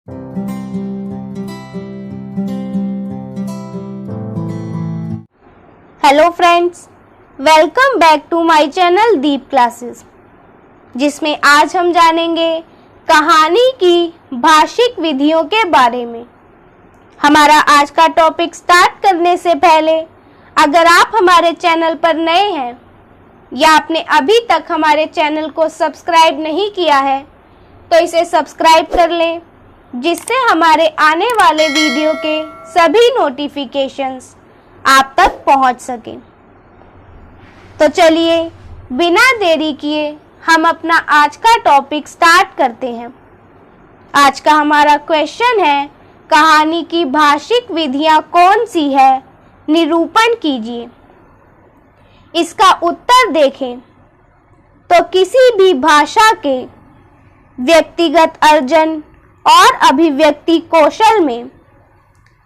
Hello friends, welcome back to my channel Deep classes, जिसमें आज हम जानेंगे कहानी की भाषिक विधियों के बारे में। हमारा आज का टॉपिक स्टार्ट करने से पहले अगर आप हमारे चैनल पर नए हैं या आपने अभी तक हमारे चैनल को सब्सक्राइब नहीं किया है तो इसे सब्सक्राइब कर लें, जिससे हमारे आने वाले वीडियो के सभी नोटिफिकेशंस आप तक पहुंच सके। तो चलिए बिना देरी किए हम अपना आज का टॉपिक स्टार्ट करते हैं। आज का हमारा क्वेश्चन है, कहानी की भाषिक विधियां कौन सी है, निरूपण कीजिए। इसका उत्तर देखें तो किसी भी भाषा के व्यक्तिगत अर्जन और अभिव्यक्ति कौशल में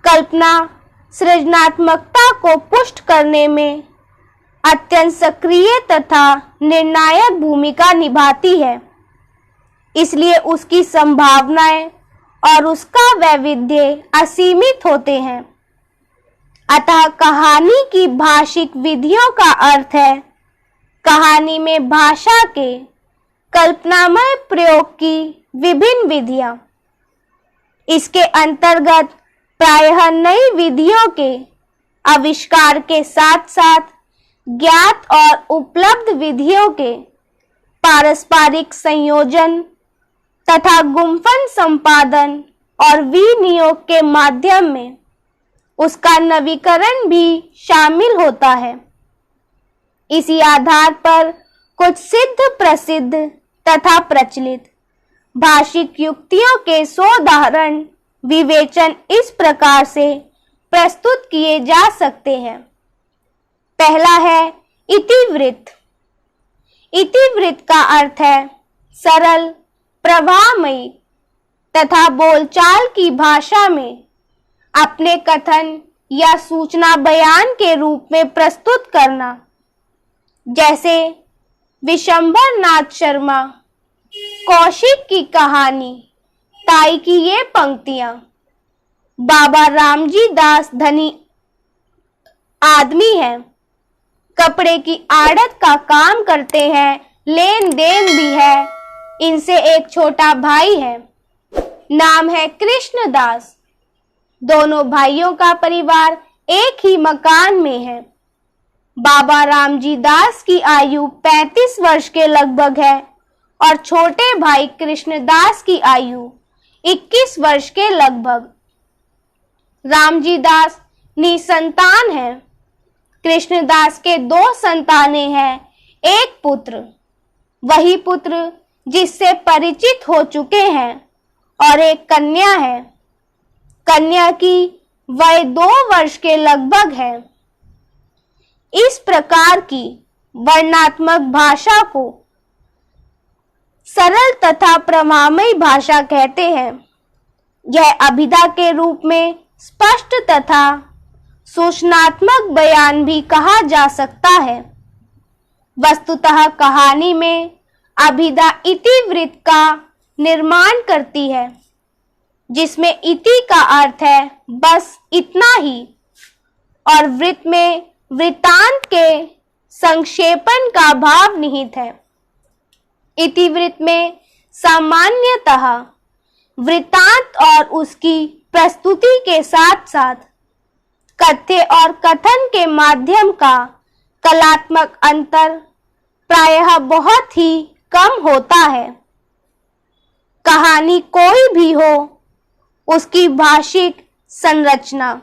कल्पना सृजनात्मकता को पुष्ट करने में अत्यंत सक्रिय तथा निर्णायक भूमिका निभाती है। इसलिए उसकी संभावनाएं और उसका वैविध्य असीमित होते हैं। अतः कहानी की भाषिक विधियों का अर्थ है कहानी में भाषा के कल्पनामय प्रयोग की विभिन्न विधियां। इसके अंतर्गत प्रायः नई विधियों के आविष्कार के साथ साथ ज्ञात और उपलब्ध विधियों के पारस्परिक संयोजन तथा गुम्फन संपादन और विनियोग के माध्यम में उसका नवीकरण भी शामिल होता है। इसी आधार पर कुछ सिद्ध प्रसिद्ध तथा प्रचलित भाषिक युक्तियों के 100 उदाहरण विवेचन इस प्रकार से प्रस्तुत किए जा सकते हैं। पहला है इतिवृत्त। इतिवृत्त का अर्थ है सरल, प्रवाहमयी तथा बोलचाल की भाषा में अपने कथन या सूचना बयान के रूप में प्रस्तुत करना। जैसे विशंभर नाथ शर्मा, कौशिक की कहानी, ताई की ये पंक्तियां। बाबा रामजी दास धनी आदमी हैं, कपड़े की आड़त का काम करते हैं, लेन देन भी है, इनसे एक छोटा भाई है, नाम है कृष्णदास। दोनों भाइयों का परिवार एक ही मकान में है। बाबा रामजी दास की आयु 35 वर्ष के लगभग है और छोटे भाई कृष्णदास की आयु 21 वर्ष के लगभग। रामजी दास निसंतान हैं। कृष्णदास के 2 संतानें हैं, एक पुत्र, वही पुत्र जिससे परिचित हो चुके हैं, और एक कन्या है। कन्या की वय 2 वर्ष के लगभग है। इस प्रकार की वर्णनात्मक भाषा को सरल तथा प्रमामयी भाषा कहते हैं। यह अभिधा के रूप में स्पष्ट तथा सूचनात्मक बयान भी कहा जा सकता है। वस्तुतः कहानी में अभिधा इतिवृत्त का निर्माण करती है, जिसमें इति का अर्थ है बस इतना ही, और वृत्त में वृत्तांत के संक्षेपण का भाव निहित है। इतिवृत्त में सामान्यतः वृत्तांत और उसकी प्रस्तुति के साथ साथ कथ्य और कथन के माध्यम का कलात्मक अंतर प्रायः बहुत ही कम होता है। कहानी कोई भी हो, उसकी भाषिक संरचना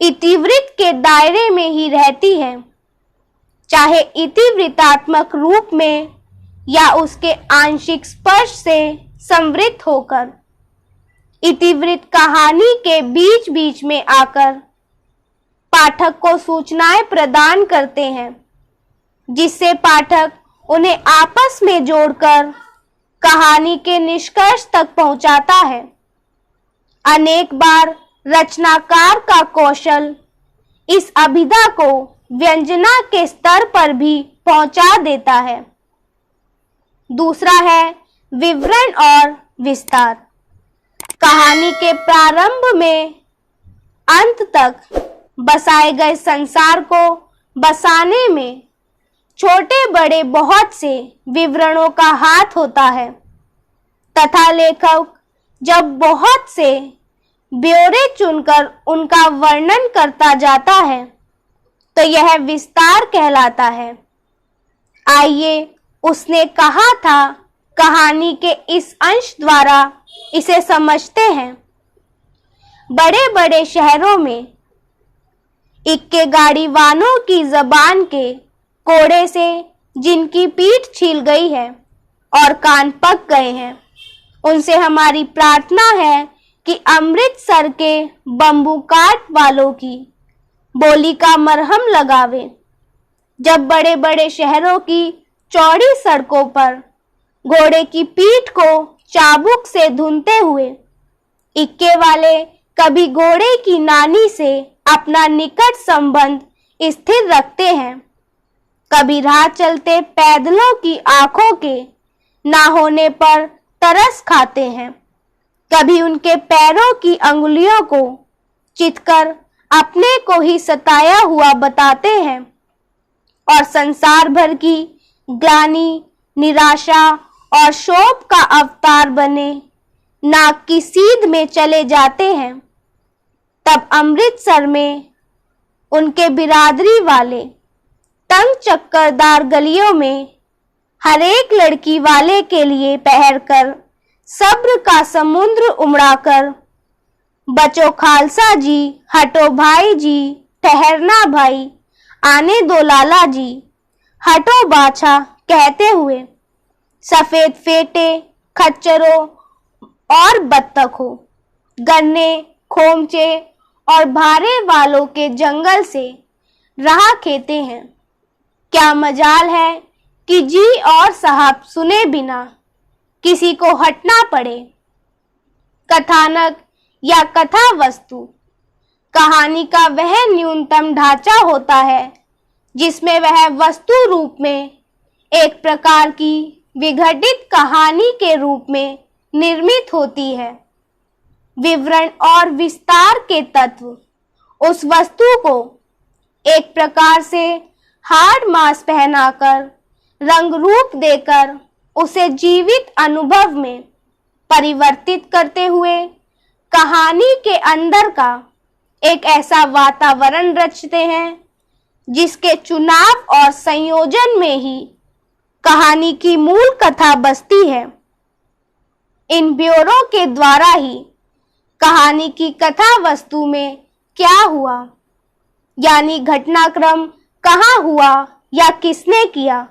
इतिवृत्त के दायरे में ही रहती है, चाहे इतिवृत्तात्मक रूप में या उसके आंशिक स्पर्श से संवृत्त होकर। इतिवृत्त कहानी के बीच बीच में आकर पाठक को सूचनाएं प्रदान करते हैं, जिससे पाठक उन्हें आपस में जोड़कर कहानी के निष्कर्ष तक पहुंचाता है। अनेक बार रचनाकार का कौशल इस अभिधा को व्यंजना के स्तर पर भी पहुंचा देता है। दूसरा है विवरण और विस्तार। कहानी के प्रारंभ में अंत तक बसाए गए संसार को बसाने में छोटे बड़े बहुत से विवरणों का हाथ होता है तथा लेखक जब बहुत से ब्यौरे चुनकर उनका वर्णन करता जाता है तो यह विस्तार कहलाता है। आइए उसने कहा था कहानी के इस अंश द्वारा इसे समझते हैं। बड़े बड़े शहरों में इक्के गाड़ी वालों की जबान के कोड़े से जिनकी पीठ छिल गई है और कान पक गए हैं, उनसे हमारी प्रार्थना है कि अमृतसर के बम्बू काट वालों की बोली का मरहम लगावे। जब बड़े बड़े शहरों की चौड़ी सड़कों पर घोड़े की पीठ को चाबुक से धुनते हुए इक्के वाले कभी घोड़े की नानी से अपना निकट संबंध स्थिर रखते हैं, कभी राह चलते पैदलों की आंखों के ना होने पर तरस खाते हैं, कभी उनके पैरों की अंगुलियों को चितकर अपने को ही सताया हुआ बताते हैं और संसार भर की ग्लानि, निराशा और शोक का अवतार बने नाक की सीध में चले जाते हैं। तब अमृतसर में उनके बिरादरी वाले तंग चक्करदार गलियों में हर एक लड़की वाले के लिए पहर कर सब्र का समुद्र उमड़ाकर बचो खालसा जी, हटो भाई जी, ठहरना भाई, आने दो लाला जी, हटो बाछा कहते हुए सफेद फेटे खच्चरों और बत्तखों, गन्ने, खोमचे और भारे वालों के जंगल से राह खेते हैं। क्या मजाल है कि जी और साहब सुने बिना किसी को हटना पड़े। कथानक या कथा वस्तु कहानी का वह न्यूनतम ढांचा होता है जिसमें वह वस्तु रूप में एक प्रकार की विघटित कहानी के रूप में निर्मित होती है। विवरण और विस्तार के तत्व उस वस्तु को एक प्रकार से हार्ड मास पहनाकर रंग रूप देकर उसे जीवित अनुभव में परिवर्तित करते हुए कहानी के अंदर का एक ऐसा वातावरण रचते हैं जिसके चुनाव और संयोजन में ही कहानी की मूल कथा बसती है। इन ब्योरों के द्वारा ही कहानी की कथा वस्तु में क्या हुआ, यानी घटनाक्रम कहाँ हुआ या किसने किया,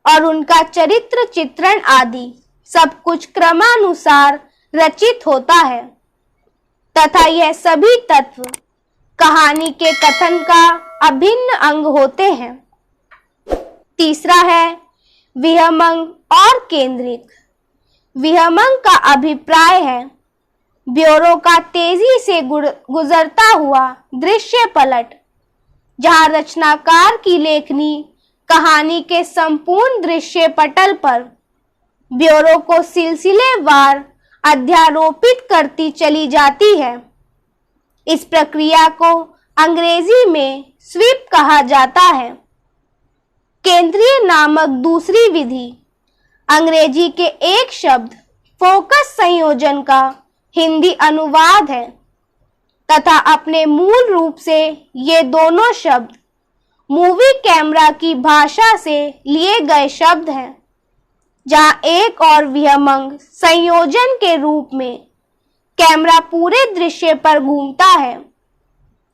और उनका चरित्र चित्रण आदि सब कुछ क्रमानुसार रचित होता है तथा यह सभी तत्व कहानी के कथन का अभिन्न अंग होते हैं। तीसरा है विहंगम और केंद्रिक। विहंगम का अभिप्राय है ब्योरों का तेजी से गुजरता हुआ दृश्य पलट, जहां रचनाकार की लेखनी कहानी के संपूर्ण दृश्य पटल पर ब्योरों को सिलसिलेवार अध्यारोपित करती चली जाती है। इस प्रक्रिया को अंग्रेजी में स्वीप कहा जाता है। केंद्रीय नामक दूसरी विधि अंग्रेजी के एक शब्द फोकस संयोजन का हिंदी अनुवाद है तथा अपने मूल रूप से ये दोनों शब्द मूवी कैमरा की भाषा से लिए गए शब्द हैं, जहां एक और विहंगम संयोजन के रूप में कैमरा पूरे दृश्य पर घूमता है,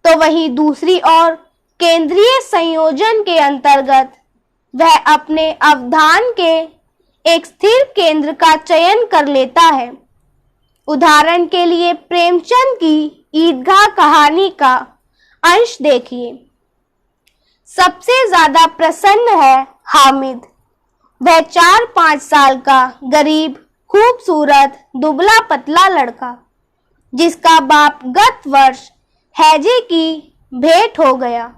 तो वहीं दूसरी ओर केंद्रीय संयोजन के अंतर्गत वह अपने अवधान के एक स्थिर केंद्र का चयन कर लेता है। उदाहरण के लिए प्रेमचंद की ईदगाह कहानी का अंश देखिए। सबसे ज्यादा प्रसन्न है हामिद, वह 4-5 साल का गरीब खूबसूरत दुबला पतला लड़का जिसका बाप गत वर्ष हैजे की भेंट हो गया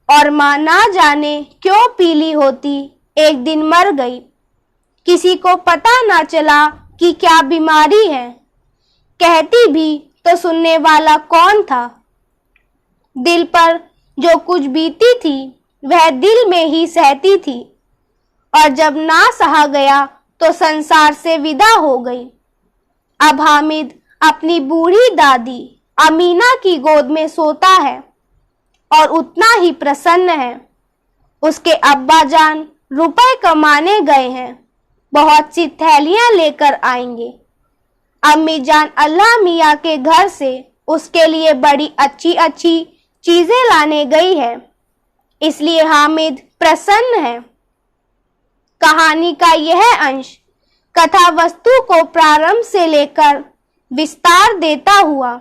और मां ना जाने क्यों पीली होती एक दिन मर गई। किसी को पता ना चला कि क्या बीमारी है, कहती भी तो सुनने वाला कौन था। दिल पर जो कुछ बीती थी वह दिल में ही सहती थी, और जब ना सहा गया तो संसार से विदा हो गई। अब हामिद अपनी बूढ़ी दादी अमीना की गोद में सोता है और उतना ही प्रसन्न है। उसके अब्बा जान रुपए कमाने गए हैं, बहुत सी थैलियां लेकर आएंगे। अम्मी जान अल्लाह मियाँ के घर से उसके लिए बड़ी अच्छी अच्छी चीजें लाने गई है, इसलिए हामिद प्रसन्न है। कहानी का यह अंश कथा वस्तु को प्रारंभ से लेकर विस्तार देता हुआ,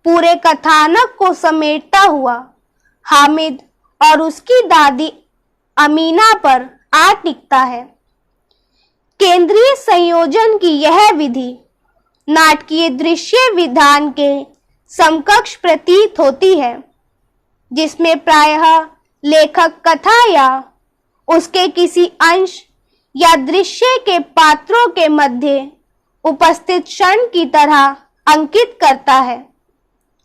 पूरे कथानक को समेटता हुआ हामिद और उसकी दादी अमीना पर आ टिकता है। केंद्रीय संयोजन की यह विधि नाटकीय दृश्य विधान के समकक्ष प्रतीत होती है, जिसमें प्रायः लेखक कथा या उसके किसी अंश या दृश्य के पात्रों के मध्य उपस्थित क्षण की तरह अंकित करता है,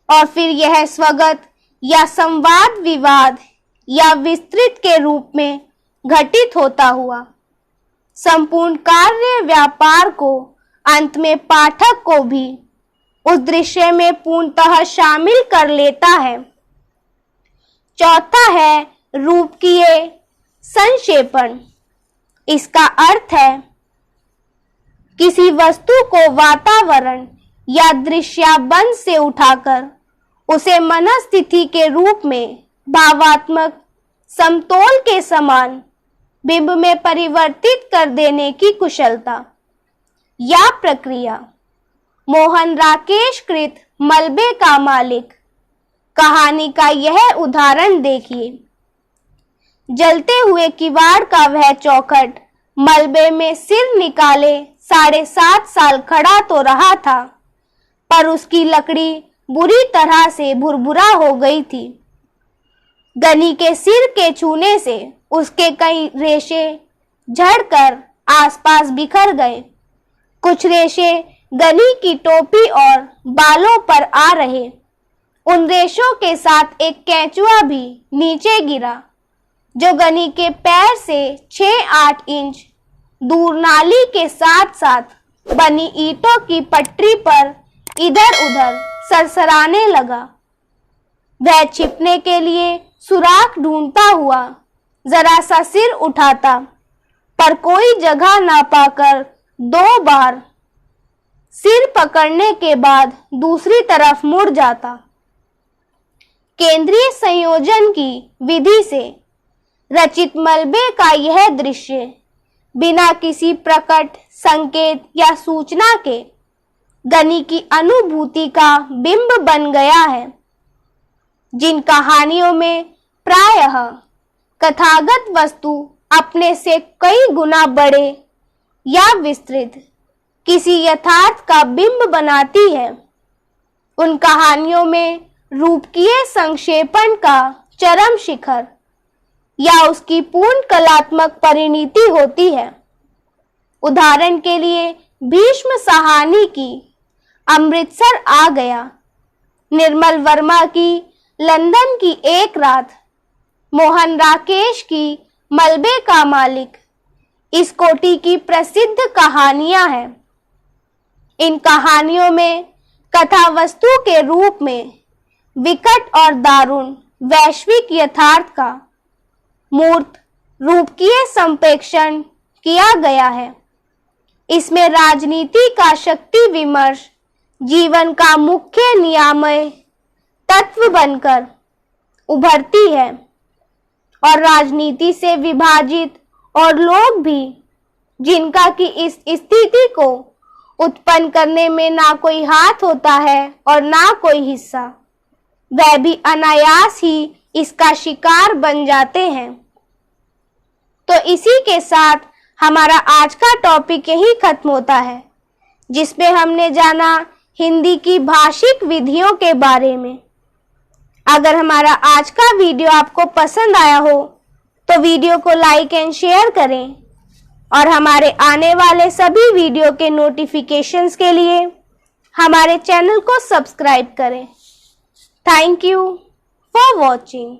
और फिर यह स्वगत या संवाद विवाद या विस्तृत के रूप में घटित होता हुआ संपूर्ण कार्य व्यापार को अंत में पाठक को भी उस दृश्य में पूर्णतः शामिल कर लेता है। चौथा है रूपकीय संक्षेपण। इसका अर्थ है किसी वस्तु को वातावरण या दृश्याबंध से उठाकर उसे मनस्थिति के रूप में भावात्मक समतोल के समान बिंब में परिवर्तित कर देने की कुशलता या प्रक्रिया। मोहन राकेश कृत मलबे का मालिक कहानी का यह उदाहरण देखिए। जलते हुए किवाड़ का वह चौखट मलबे में सिर निकाले 7.5 साल खड़ा तो रहा था, पर उसकी लकड़ी बुरी तरह से भुरभुरा हो गई थी। गनी के सिर के छूने से उसके कई रेशे झड़कर आसपास बिखर गए। कुछ रेशे गनी की टोपी और बालों पर आ रहे। उन रेशों के साथ एक केंचुआ भी नीचे गिरा, जो गनी के पैर से 6-8 इंच दूर नाली के साथ साथ बनी ईंटों की पटरी पर इधर उधर सरसराने लगा। वह छिपने के लिए सुराख ढूंढता हुआ जरा सा सिर उठाता, पर कोई जगह ना पाकर 2 बार सिर पकड़ने के बाद दूसरी तरफ मुड़ जाता। केंद्रीय संयोजन की विधि से रचित मलबे का यह दृश्य बिना किसी प्रकट संकेत या सूचना के गनी की अनुभूति का बिंब बन गया है। जिन कहानियों में प्रायः कथागत वस्तु अपने से कई गुना बड़े या विस्तृत किसी यथार्थ का बिंब बनाती है, उन कहानियों में रूपकीय संक्षेपण का चरम शिखर या उसकी पूर्ण कलात्मक परिणति होती है। उदाहरण के लिए भीष्म साहनी की अमृतसर आ गया, निर्मल वर्मा की लंदन की एक रात, मोहन राकेश की मलबे का मालिक इस कोटि की प्रसिद्ध कहानियां हैं। इन कहानियों में कथा वस्तु के रूप में विकट और दारुण वैश्विक यथार्थ का मूर्त रूपकीय संप्रेषण किया गया है। इसमें राजनीति का शक्ति विमर्श जीवन का मुख्य नियामक तत्व बनकर उभरती है, और राजनीति से विभाजित और लोग भी जिनका कि इस स्थिति को उत्पन्न करने में ना कोई हाथ होता है और ना कोई हिस्सा, वह भी अनायास ही इसका शिकार बन जाते हैं। तो इसी के साथ हमारा आज का टॉपिक यही खत्म होता है, जिसमें हमने जाना हिंदी की भाषिक विधियों के बारे में। अगर हमारा आज का वीडियो आपको पसंद आया हो तो वीडियो को लाइक एंड शेयर करें, और हमारे आने वाले सभी वीडियो के नोटिफिकेशंस के लिए हमारे चैनल को सब्सक्राइब करें। Thank you for watching.